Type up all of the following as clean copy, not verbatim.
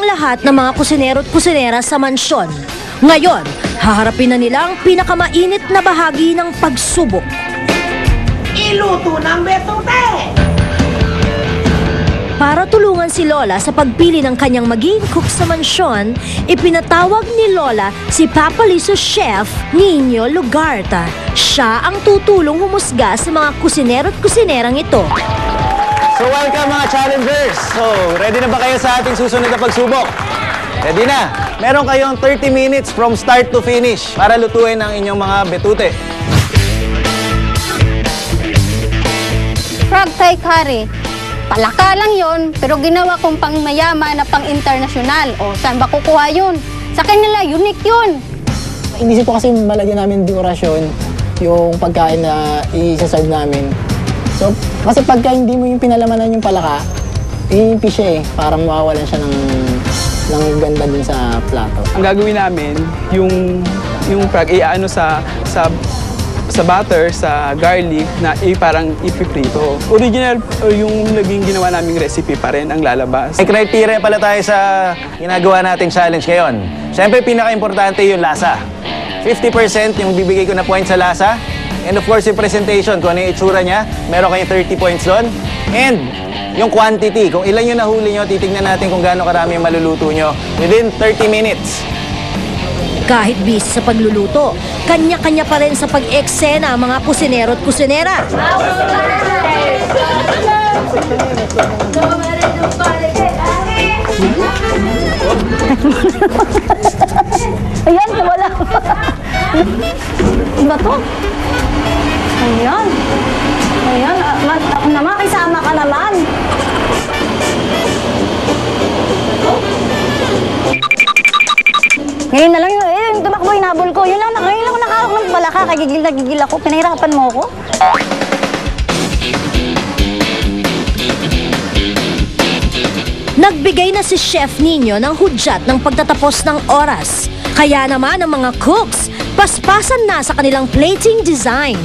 ang lahat ng mga kusinero at kusinera sa mansyon. Ngayon, haharapin na nila ang pinakamainit na bahagi ng pagsubok. Iluto ng betote! Para tulungan si Lola sa pagpili ng kanyang magiging cook sa mansyon, ipinatawag ni Lola si Papaliso Chef Nino Lugarta. Siya ang tutulong humusga sa mga kusinero at kusinerang ito. So welcome mga challengers! So, ready na ba kayo sa ating susunod na pagsubok? Ready na! Meron kayong 30 minutes from start to finish para lutuin ang inyong mga betute. Frog Thai curry. Palaka lang yon, pero ginawa kong pang mayaman na pang internasyonal. O, saan ba kukuha yun? Sa kanila, unique yun. Inisip ko kasi malagyan namin dekorasyon yung pagkain na i-serve namin. So, kasi pagka hindi mo yung pinalamanan yung palaka, iimpi siya eh. Parang mawawalan siya ng ganda dun sa plato. Ang gagawin namin, yung frog, iaano sa butter, sa garlic, na parang ipiprito. Original yung naging ginawa naming recipe pa rin ang lalabas. May criteria pala tayo sa ginagawa nating challenge ngayon. Siyempre, pinaka-importante yung lasa. 50% yung bibigay ko na point sa lasa. And of course, yung presentation, kung ano yung itsura niya, meron kayong 30 points doon. And yung quantity, kung ilan yung nahuli nyo, titignan natin kung gaano karami yung maluluto nyo within 30 minutes. Kahit busy sa pagluluto, kanya-kanya pa rin sa pag-eksena ang mga kusinero at kusinera. Ayan, wala. Iba to? Ayan. Ayan, ako naman, kisama ka naman. Ngayon na lang yun, tumakbo, hinabol ko. Yun lang, ngayon lang ako nakahawak ng balaka, kagigil ako. Pinahirapan mo ako. Nagbigay na si Chef Nino ng hudyat ng pagtatapos ng oras. Kaya naman ang mga cooks, paspasan na sa kanilang plating design.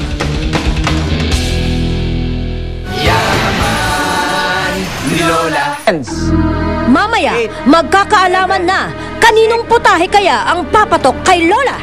Mamaya, magkakaalaman na kaninong putahe kaya ang papatok kay Lola.